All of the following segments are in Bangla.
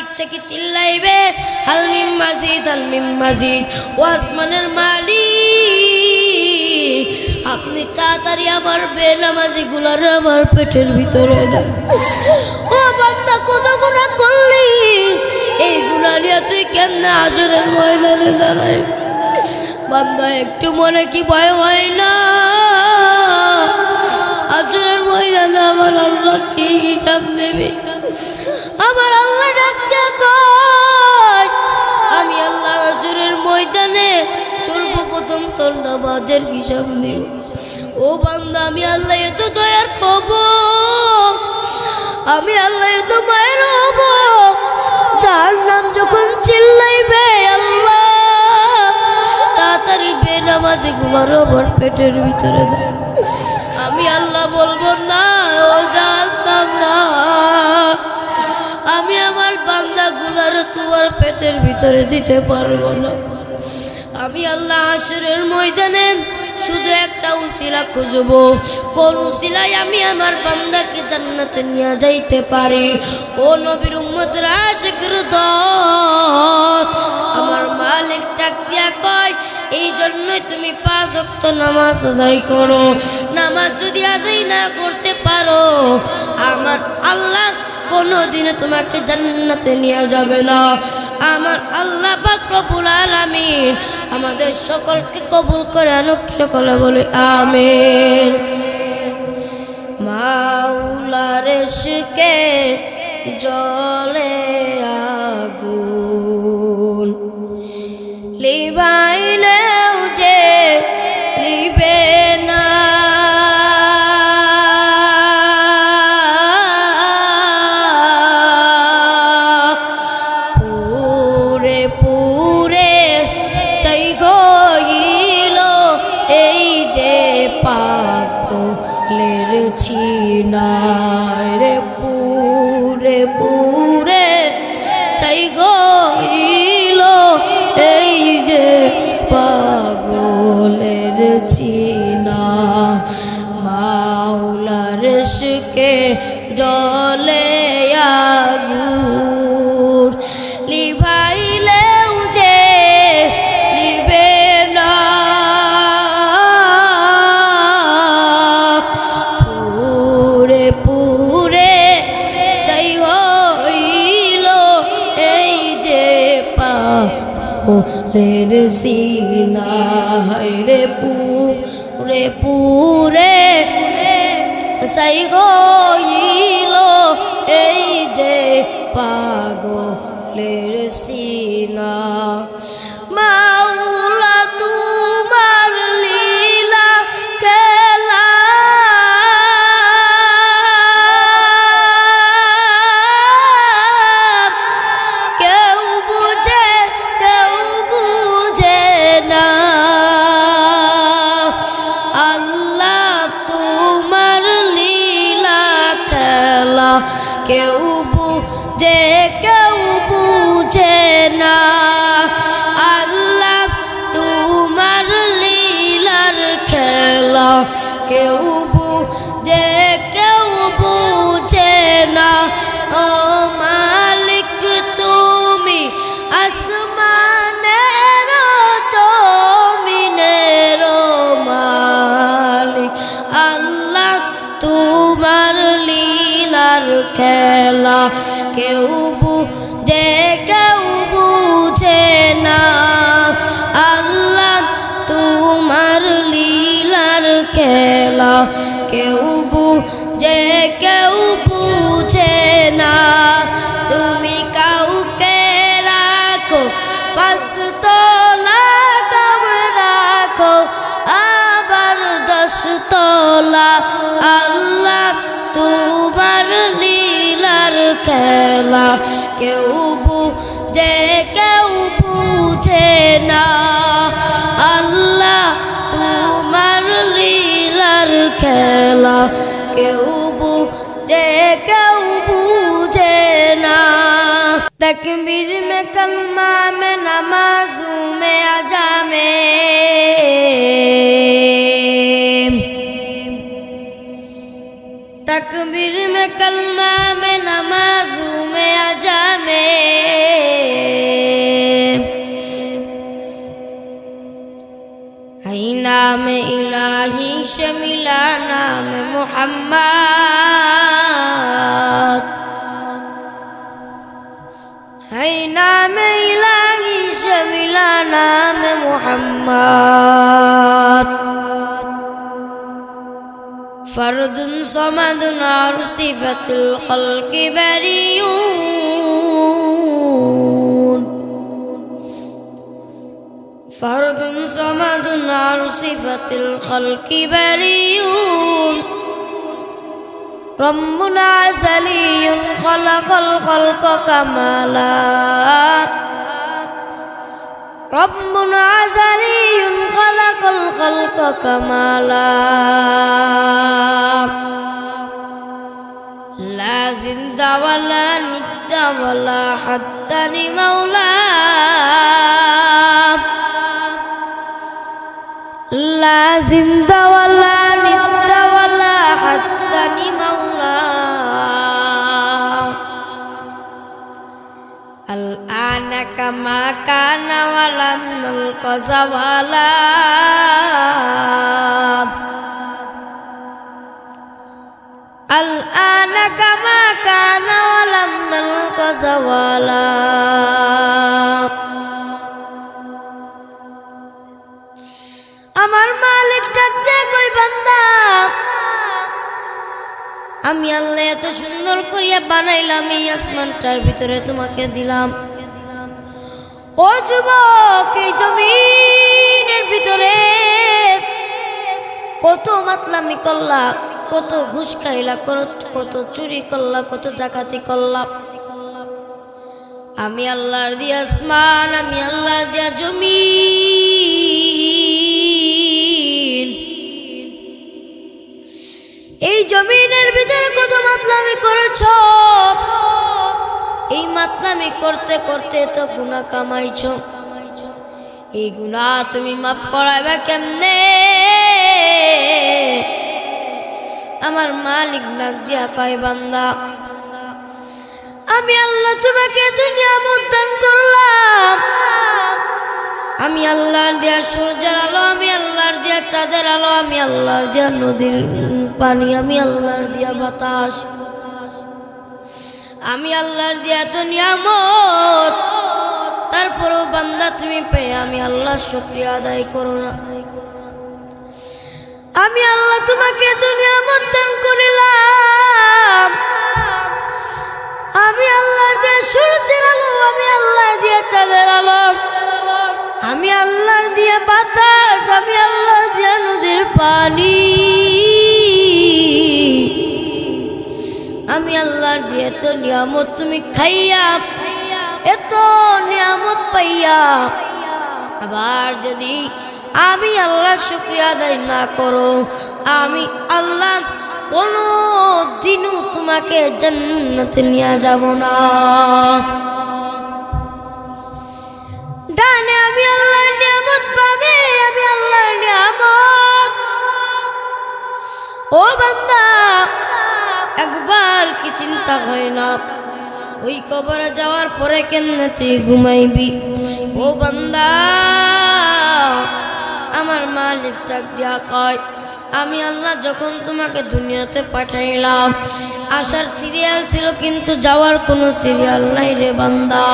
দিক থেকে চিল্লাইবে হাল মিন মাজিদ, হাল মিন মাজিদ। ও আসমানের মালিক, আপনি তাড়াতাড়ি আমার বেনামাজি গুলার আমার পেটের ভিতরে দেন। ও বান্দা, কত গুনাহ করলি, এই গুনাহ নিয়ে তুই কেমনে হাসরের ময়দানে দাঁড়াই? বান্দা, একটু মনে কি ভয় হয় না? হাসরের ময়দানে আমার আল্লাহ কি হিসাব নেবে? আমার আল্লাহ ডাকতে কয়, আমি আল্লাহ হাসরের ময়দানে সর্বপ্রথম তোর নামাজের হিসাব নেব। ও বান্দা, আমি আল্লাহ এত দয়ার হব, আমি আল্লাহ এত মায়ের হব, যার নাম যখন চিল্লাইবে আল্লাহ তাড়াতাড়ি বেনামাজি ঘুমার আমার পেটের ভিতরে দেয়, আমি আল্লাহ বলবো না ও জানতাম না, আমি আমার বান্দা গুলার তোমার পেটের ভিতরে দিতে পারবো না। আমি আল্লাহ হাসরের ময়দানে শুধু একটা উসিলা খুঁজব, কোন উসিলায় আমি আমার বান্দাকে জান্নাতে নিয়ে যাইতে পারি। ও নবীর উম্মতরা, আশিকের দল, আমার মালিক ডাক দিয়া কয়, এই জন্যই তুমি 5 ওয়াক্ত নামাজ আদায় করো। নামাজ যদি আদায় না করতে পারো, আমার আল্লাহ কোনোদিনও তোমাকে জান্নাতে নিয়ে যাবে না। আমার আল্লাহ পাক রব্বুল আলামিন আমাদের সকলকে কবুল করে আনুক, সকলে বলে আমিন। মাওলার ইশকে জ্বলে আগুন, লিবাইলেও যে লিবে না, পুরে পুরে চাই গইল এই যে পাগলের ছিনায় রে, পুরে পুরে চাই গইল এই যে পাগলের চিনা। মাওলার ইশকে জ্বলে আগুন, লিভাইলেও যে লিবে না, পুরে পুরে চাই হইল এই যে পাগলের সিনা, রে পুরে পুরে চাই হইল এই যে পাগলের সিনা। মাওলা তোমার লীলা খেলা, কেউ বুঝে কেউ বুঝে না, আল্লাহ তোমার লীলা খেলা কেউ বুঝে কেউ বুঝে না, আল্লাহ তোমার লীলার খেলা কেউ বুঝে কেউ বুঝে না। ও মালিক তুমি আসমানের জমিনের মালিক, আল্লাহ তোমার লীলার খেলা কেউ বুঝে কেউ বুঝে না, আল্লাহ তোমার লীলার খেলা কেউ বুঝে কেউ বুঝে না। তুমি কাউকে রাখো 5 তলা কম রাখো, আবার 10 তলা, আল্লাহ তোমার লীলার খেলা কেউ বুঝে কেউ বুঝে না, আল্লাহ তোমার লীলার খেলা কেউ বুঝে কেউ বুঝে না। तकबीर में कलमा में नमाजों में अजा में, तकबीर में कलमा में नमाजों में अजा में, इलाही से मिला नाम मोहम्मद है नाम इलाही से मिला नाम मोहम्मद फर्दुन समदुन और सिफतुल खल्क़ि बरीऊन फर्दुन समदुन और सिफतुल खल्क़ि बरीऊन रब्बुन अज़लियुन खलक़ल खल्क़ कमाला रब्बुन अज़लियुन खलक़ल खल्क़ कमाला ला ज़िंदा वला निद्दा वला हद्दा लिमौला ला ज़िंदा वला निद्दा वला हद्दा लिमौला الآن كما كان ولم نلق زوالا الآن كما كان ولم نلق زوالا আমার মালিক ডাকতে কই বান্দা আমি আল্লাহ এত সুন্দর করিয়া বানাইলাম এই আসমানটার ভিতরে তোমাকে দিলাম ও যুবক এই জমিনের ভিতরে কত মাতলামি করলা কত ঘুষ খাইলা কত চুরি করলা কত ডাকাতি করলা আমি আল্লাহর দিয়া আসমান আমি আল্লাহর দিয়া জমিন এই জমিনের ভিতরে কত মাতলামি করেছো এই মাতলামি করতে করতে তো গুনাহ কামাইছো এই গুনাহ তুমি মাফ করাইবা কেমনে আমার মালিক ডাক দিয়া কয় বান্দা আমি আল্লাহ তোমাকে দুনিয়ামত দান করলাম আমি আল্লাহর দিয়া সূর্যের আলো আমি আল্লাহর দিয়া চাঁদের আলো আমি আল্লাহর দিয়া নদীর পানি আমি আল্লাহর দিয়া বাতাস আমি আল্লাহর দিয়া তো নিয়ামত তারপরও বান্দা তুমি পেয়ে আমি আল্লাহর শুকরিয়া আদায় করো না আমি আল্লাহ তোমাকে তো নিয়ামত দান করিলাম আমি আল্লাহর দিয়া সূর্যের আলো আমি আল্লাহর দিয়া চাঁদের আলো আমি আল্লাহর দিয়া বাতাস আমি আল্লাহর দিয়া নদীর পানি আমি আল্লাহর দিয়া এত নিয়ামত তুমি খাইয়া এত নিয়ামত পাইয়া আবার যদি আমি আল্লাহর শুকরিয়া আদায় না করো আমি আল্লাহ কোনো দিনও তোমাকে জান্নাতে নিয়ে যাব না ডানে আমি আল্লাহর নিয়ামত পাবে আমি আল্লাহর নিয়ামত ও বান্দা একবার কি চিন্তা হয় না ওই কবরে যাওয়ার পরে কেমনে তুই ঘুমাইবি ও বান্দা আমার মালিক ডাক দিয়া কয় আমি আল্লাহ যখন তোমাকে দুনিয়াতে পাঠাইলাম আসার সিরিয়াল ছিল কিন্তু যাওয়ার কোনো সিরিয়াল নাই রে বান্দা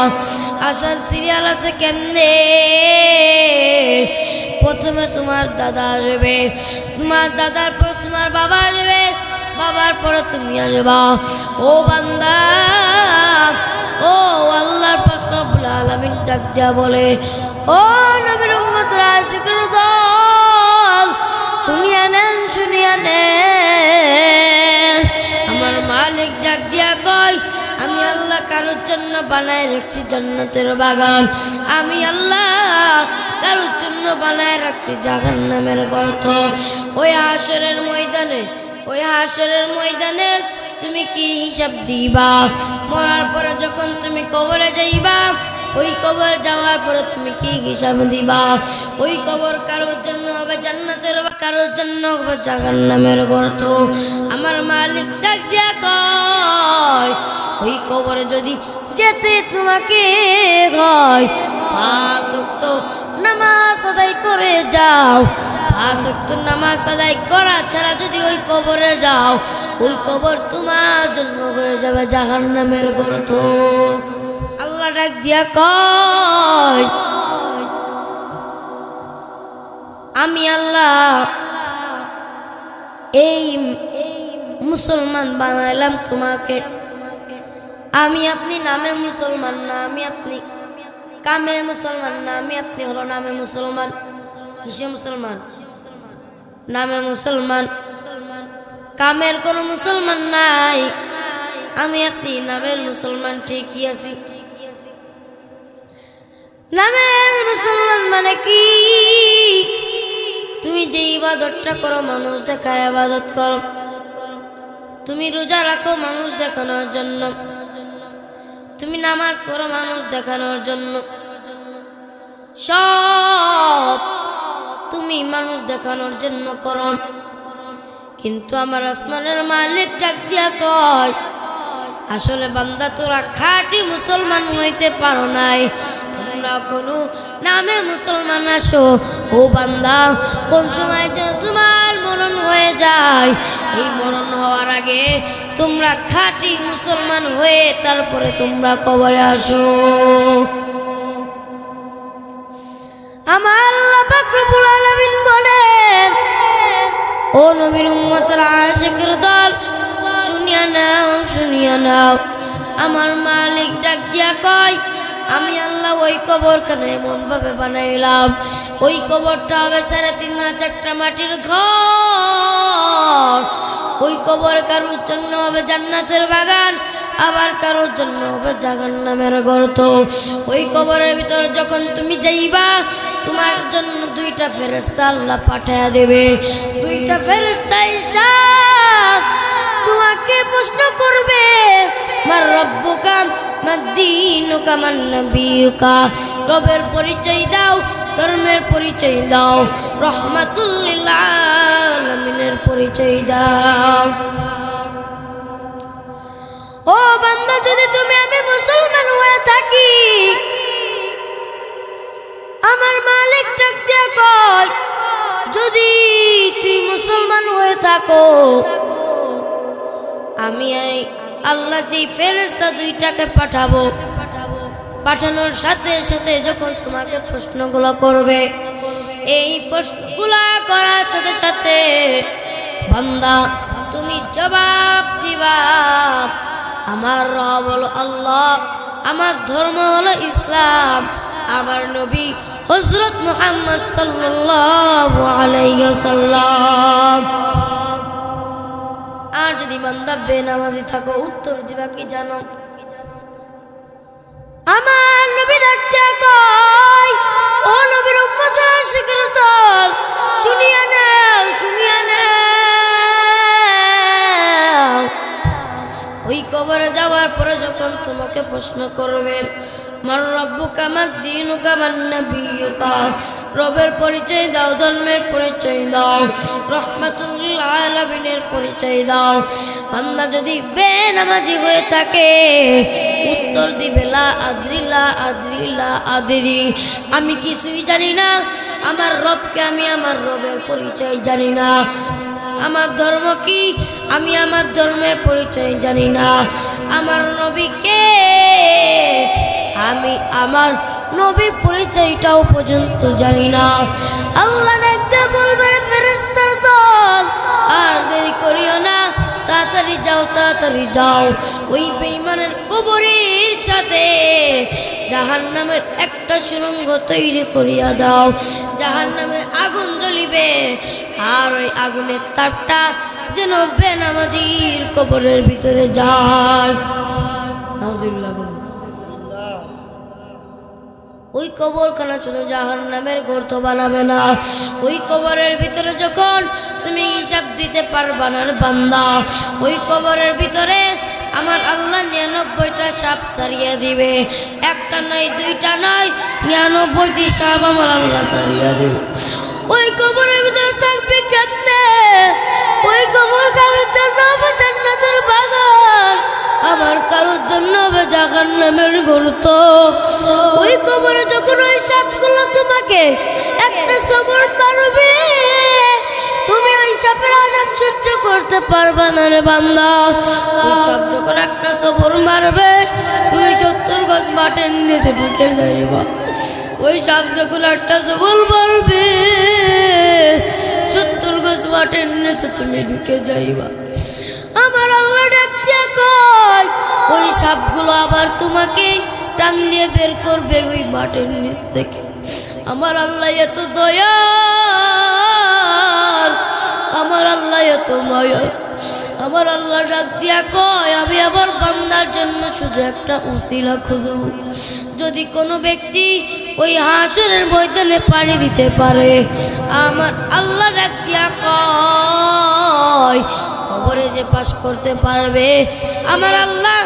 আসার সিরিয়াল আছে কেমনে প্রথমে তোমার দাদা আসবে তোমার দাদার পর তোমার বাবা আসবে বাবার পরে তুমি আসবা ও বান্দা ও আল্লাহর পাক রব্বুল আলামিন ডাক দিয়া বলে ও নবীর উম্মতরা আশিকের দল শুনিয়া নেন আমার মালিক ডাক দিয়া কয় আমি আল্লাহ কারোর জন্য বানায় রাখছি জান্নাতের বাগান আমি আল্লাহ কারোর জন্য বানায় রাখছি জাহান্নামের গর্ত ওই হাশরের ময়দানে তুমি কি হিসাব দিবা মরার পরে যখন তুমি কবরে যাইবা ওই কবর যাওয়ার পরে তুমি কি হিসাব দিবা ওই কবর কারোর জন্য হবে জান্নাতের কারোর জন্য হবে জাহান্নামের গর্ত আমার মালিক ডাক দিয়া কয় ওই কবরে যদি যেতে তোমাকে হয় 5 ওয়াক্ত নামাজ আদায় করে যাও, 5 ওয়াক্ত নামাজ আদায় করা ছাড়া যদি ওই কবরে যাও, ওই কবর তোমার জন্য হয়ে যাবে জাহান্নামের গর্ত। আল্লাহ ডাক দিয়া কয়, আমি আল্লাহ এই মুসলমান বানাইলাম তোমাকে। আমি আপনি নামে মুসলমান না, আমি আপনি কামে মুসলমান না, আমি আপনি হলো নামে মুসলমান। কিসে মুসলমান? নামে মুসলমান, কামের কোন মুসলমান নাই। আমি আপনি নামের মুসলমান ঠিকই আছি। নামের মুসলমান মানে কি? তুমি যে ইবাদতটা করো মানুষ দেখায় ইবাদত করো, তুমি রোজা রাখো মানুষ দেখানোর জন্য, তুমি নামাজ পড়ো মানুষ দেখানোর জন্য, সব তুমি মানুষ দেখানোর জন্য করো। কিন্তু আমার আসমানের মালিক ডাক দিয়া কয়, আসলে বান্দা তোরা খাঁটি মুসলমান হইতে পারো নাই, তোমরা কোনো নামে মুসলমান আসো। ও বান্দা, কোন সময় যেন তোমার মরণ হয়ে যায়, এই মরণ হওয়ার আগে তোমরা খাঁটি মুসলমান হয়ে তারপরে তোমরা কবরে আসো। আমার আল্লাহ পাক রব্বুল আলামিন বলেন, ও নবীর উম্মতের আশিকের দল, শুনিয়া নাও, শুনিয়া নাও। আমার মালিক ডাক দিয়া কয়, আমি আল্লাহ ওই কবরখানে এমন ভাবে বানাইলাম, ওই কবরটা হবে 3.5 হাত একটা মাটির ঘর। ওই কবর কারোর জন্য হবে জান্নাতের বাগান, আবার কারোর জন্য হবে জাহান্নামের গর্ত। ওই কবরের ভিতর যখন তুমি যাইবা, তোমার জন্য 2টা ফেরেশতা আল্লাহ পাঠায়া দেবে। 2টা ফেরেশতা এসে তোমাকে প্রশ্ন করবে, মার রব্বুকা মা দীনুকা মান নবিয়ুকা, রবের পরিচয় দাও, ধর্মের পরিচয় দাও, রহমাতুল লিল আলামিনের পরিচয় দাও। ও বান্দা, যদি তুমি আমি মুসলমান হয়ে থাকি, আমার মালিক ডাক দিয়া কয়, যদি তুই মুসলমান হয়ে থাকো, আমি আল্লাহ যে ফেরেশতা 2টাকে পাঠাবো, পাঠানোর সাথে সাথে যখন তোমাকে প্রশ্নগুলো করবে, এই প্রশ্নগুলা করার সাথে সাথে বান্দা তুমি জবাব দিবা, আমার রব হলো আল্লাহ, আমার ধর্ম হলো ইসলাম, আমার নবী হযরত মুহাম্মদ সাল্লাল্লাহু আলাইহি ওয়াসাল্লাম। আর যদি বান্দা বেনামাজি থাকো, উত্তর দিবা কি জানো? আমার নবী ডাকতে কয়, ও নবীর উম্মতের আশিকের দল, শুনিয়া নাও, শুনিয়া নাও। ওই কবরে যাওয়ার পরে যখন তোমাকে প্রশ্ন করবে, মার রব্বুকা মা দীনুকা মান নবিয়ুকা, রবের পরিচয় দাও, ধর্মের পরিচয় দাও, রহমাতুল লিল আলামিনের পরিচয় দাও। বান্দা যদি বেনামাজি হয়ে থাকে, উত্তর দিবে লা আদরি, লা আদরি, লা আদরি, আমি কিছুই জানি না। আমার রবকে আমি আমার রবের পরিচয় জানি না। আমার ধর্ম কি, আমি আমার ধর্মের পরিচয় জানি না। আমার নবীকে, আমি আমার নবীর পরিচয়টাও পর্যন্ত জানি না। আল্লাহ দেখতে বলবেন, ফেরেশতার দল, আর দেরি করিও না, তাড়াতাড়ি যাও, তাড়াতাড়ি যাও। ওই বেঈমানের কবরের সাথে জাহান্নামের একটা সুড়ঙ্গ তৈরি করিয়া দাও, জাহান্নামের আগুন জ্বলিবে, আর ওই আগুনের তাপটা যেন বেনামাজির কবরের ভিতরে যায়। ওই কবরখানা শুধু জাহান্নামের গর্ত বানাবে না, ওই কবরের ভিতরে যখন তুমি হিসাব দিতে পারবা না বান্দা, ওই কবরের ভিতরে আমার আল্লাহ 99টা সাপ সারিয়ে দিবে। একটা নয়, 2টা নয়, 99টি সাপ আমার আল্লাহ সারিয়ে দিবে। ওই কবরের ভিতরে থাকবে কেমনে? ওই কবর কারোর জন্য জান্নাতের বাগান, আমার কারোর জন্য হবে জাহান্নামের গর্ত। ওই কবরে যখন ওই সাপগুলো তোমাকে একটা সবর মারবে, তুমি ওই সাপের আযাব সহ্য করতে পারবা না রে বান্দা। ওই সাপ যখন একটা সবর মারবে, তুমি 70 গজ মাটির নিচে ঢুকে যাইবা। ওই সাপ যখন একটা সবর মারবে, 70 গজ মাটির নিচে তুমি ঢুকে যাইবা। আমার আল্লাহ ডাক দিয়া কয়, ওই সাপগুলো আবার তোমাকে টান দিয়ে বের করবে ওই মাটির নিচ থেকে। আমার আল্লাহ এত দয়ার, আমার আল্লাহ এত মায়া। আমার আল্লাহ ডাক দিয়া কয়, আমি আমার বান্দার জন্য শুধু একটা উসিলা খুঁজব। যদি কোনো ব্যক্তি ওই হাসরের ময়দানে পানি দিতে পারে, আমার আল্লাহ ডাক দিয়া কয়, কবরে যে পাস করতে পারবে, আমার আল্লাহ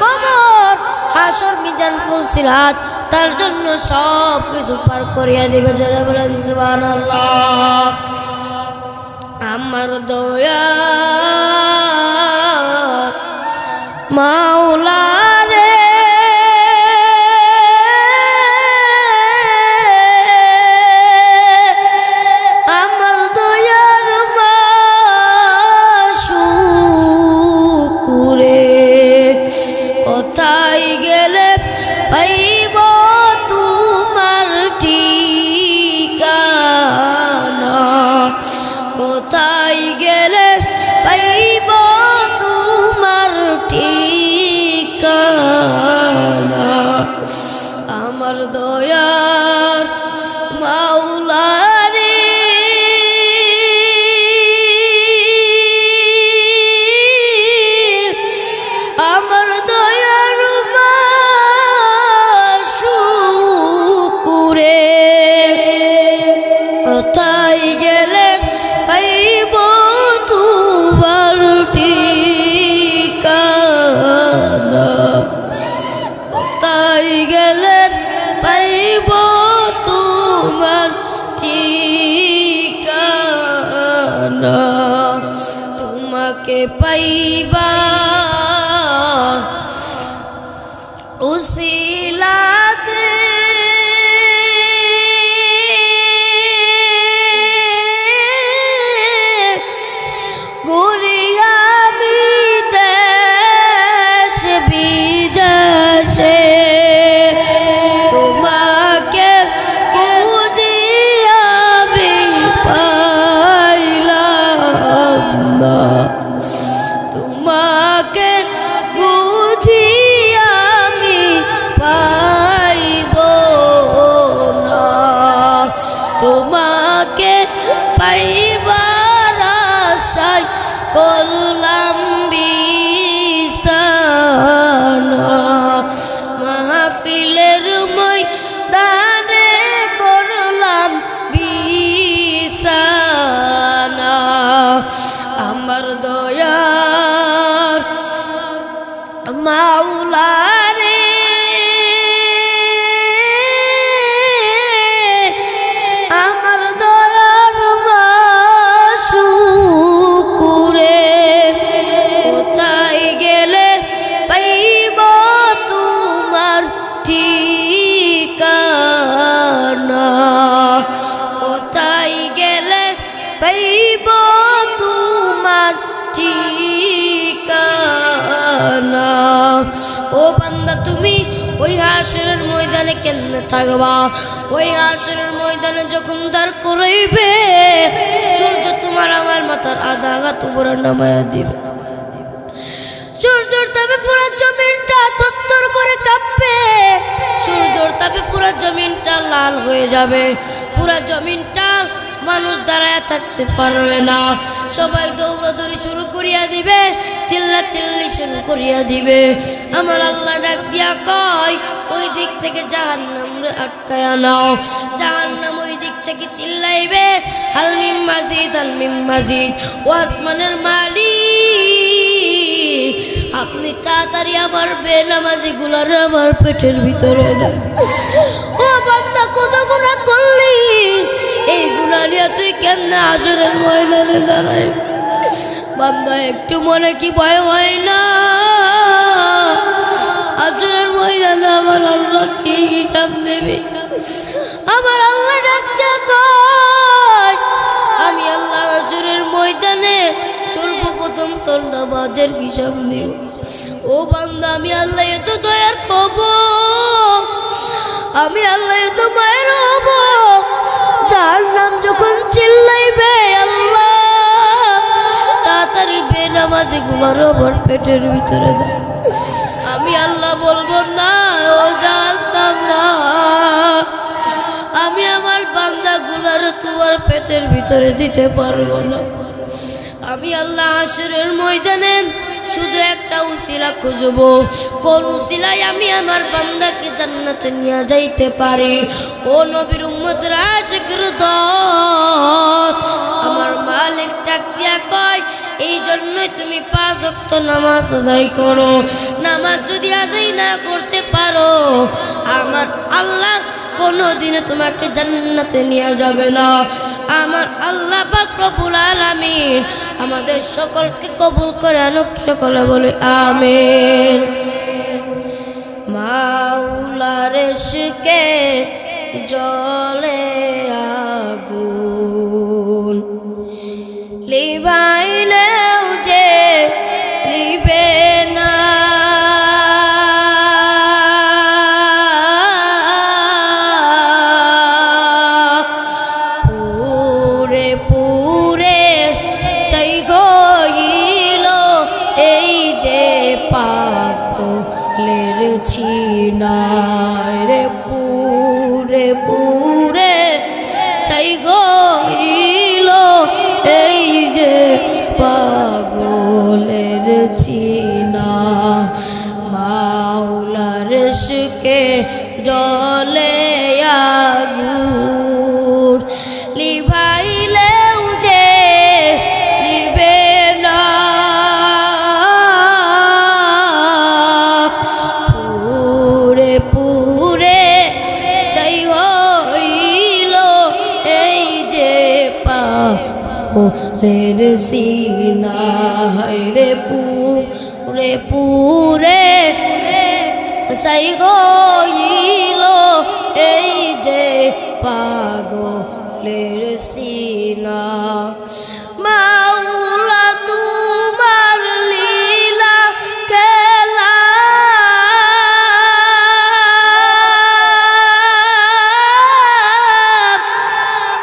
কবর, হাসর, মিজান, ফুলসিরাত তার জন্য সব কিছু পার করিয়া দিবে। যারা বলেন সুবহানাল্লাহ। আমার দয়া মাওলা রে, আমার দয়ার মাশুকুরে, কোথায় গেলে পাইব তোমার ঠিকানা, কোথায় গেলে পাইব তোমার ঠিকানা। আমার দয়ার মাওলা রে, আমার দয়ার মাশুকুরে, কোথায় গেলে পাইব তোমার ঠিকানা, কোথায় গেলে পাইব তোমার ঠিকানা। তোমাকে পাইবা উসিলাতে ঘুরি আমি দেশ বিদেশে, তোমাকে খুঁজিয়া আমি পাইলাম না, তোমাকে খুঁজিয়া আমি পাইব না, তোমাকে পাইবার আশায় করলাম বিছানা, মাহফিলের ময়দানে করলাম বিছানা। আমার দয়ার মাওলা রে, আমার দয়ার মাশুকুরে, কোথায় গেলে পাইব তোমার ঠিকানা, কোথায় গেলে পাইব তোমার ঠিকানা। ও বান্দা, তুমি ওই হাসরের ময়দানে কেমনে থাকবা? ওই হাসরের ময়দানে যখন দাঁড় করাইবে, সূর্য তোমার আমার মাথার আধা হাত উপরে নামায়া দিবে। সূর্যের তাপে পুরো জমিনটা থরথর করে কাঁপবে, সূর্যের তাপে পুরো জমিনটা লাল হয়ে যাবে, পুরো জমিনটা মানুষ দাঁড়ায় থাকতে পারবে না। সবাই দৌড়াদৌড়ি শুরু করিয়া দিবে, চিল্লাচিল্লি শুরু করিয়া দিবে। আমার আল্লাহ ডাক দিয়া কয়, ওই দিক থেকে জাহান্নাম রে আটকায়া নাও। জাহান্নাম ওই দিক থেকে চিল্লাইবে, হালমিম মাজিদ, হালমিম মাজিদ। ও আসমানের মালিক, আপনি তাড়াতাড়ি আমার বেনামাজি গুলার আমার পেটের ভিতরে দেন। ও বান্দা, কত গুনাহ করলি, এই গুনাহ নিয়ে তুই কেন হাসরের ময়দানে দাঁড়াই? বান্দা, একটু মনে কি ভয় হয় না? হাসরের ময়দানে আমার আল্লাহ কি হিসাব নেবে? আমার আল্লাহ ডাকতে কয়, আমি আল্লাহ হাসরের ময়দানে সর্বপ্রথম তোর নামাজের হিসাব নেব। ও বান্দা, আমি আল্লাহ এত দয়ার হব, আমি আল্লাহ এত মায়ের হব, যার নাম যখন চিল্লাইবে আল্লাহ তাড়াতাড়ি বেনামাজি ঘুমারো আমার পেটের ভিতরে দেয়, আমি আল্লাহ বলবো না ও জানতাম না, আমি আমার বান্দা গুলার তোমার পেটের ভিতরে দিতে পারবো না। আমি আল্লাহ হাসরের ময়দানে শুধু একটা উসিলা খুঁজবো, কোন উসিলায় আমি আমার বান্দাকে জান্নাতে নিয়ে যাইতে পারি। ও নবীর উম্মতরা আশিকর দল, আমার মালিক ডাক দিয়া কয়, এই জন্যই তুমি 5 ওয়াক্ত নামাজ আদায় করো। নামাজ যদি আদায় না করতে পারো, আমার আল্লাহ কোনোদিনও তোমাকে জান্নাতে নিয়ে যাবে না। আমার আল্লাহ পাক রব্বুল আলামিন আমাদের সকলকে কবুল করে আনুক, সকলে বলে আমিন। মাওলার ইশকে জ্বলে আগুন, লিভাইলেও যে লিবে না, পুরে পুরে চাই গইল এই যে পাগলের ছিনায় রে, পুরে পুরে চাই গইল এই যে পাগলের ছিনা। মাওলার ইশকে জ্বলে আগুন, লিভাইলেও যে লিবে না, পুরে পুরে চাই হইল এই যে পাগলের সিনা রে, পুরে পুরে চাই হইল এই যে পাগলের সিনা। মাওলা তোমার লীলা খেলা,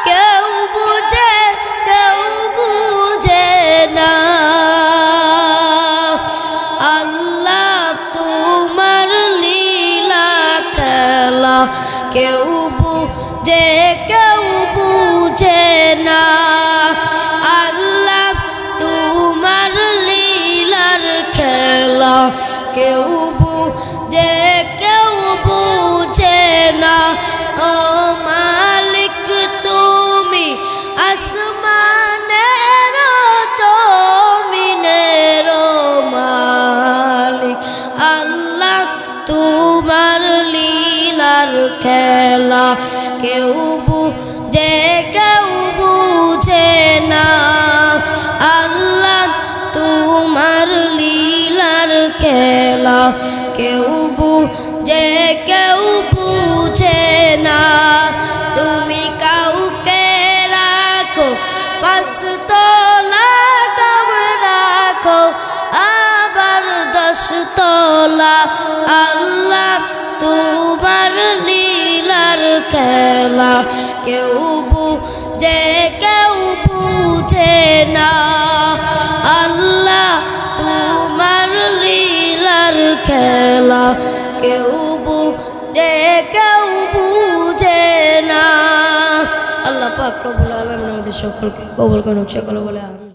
কেউ বুঝে কেউ বুঝে না, আল্লাহ তোমার লীলা খেলা কেউ বুঝে কেউ বুঝে না, আল্লাহ তোমার লীলার খেলা কেউ বুঝে কেউ বুঝে না। ও মালিক তুমি আসমানের জমিনের মালিক, আল্লাহ তোমার লীলার খেলা কেউ বুঝে কেউ বুঝে না, আল্লাহ তোমার লীলার খেলা কেউ বুঝে কেউ বুঝে না। তুমি কাউকে রাখো 5 তলা কাম রাখো, আবার 10 তলা, আল্লাহ তোমার লীলার খেলা কেউ বুঝে কেউ বুঝে না, আল্লাহ তোমার লীলার খেলা কেউ বুঝে কেউ বুঝে না। আল্লাহ পাক রব্বুল আলামিন আমাদের সকলকে কবুল করুন, সকলে বলে আমিন।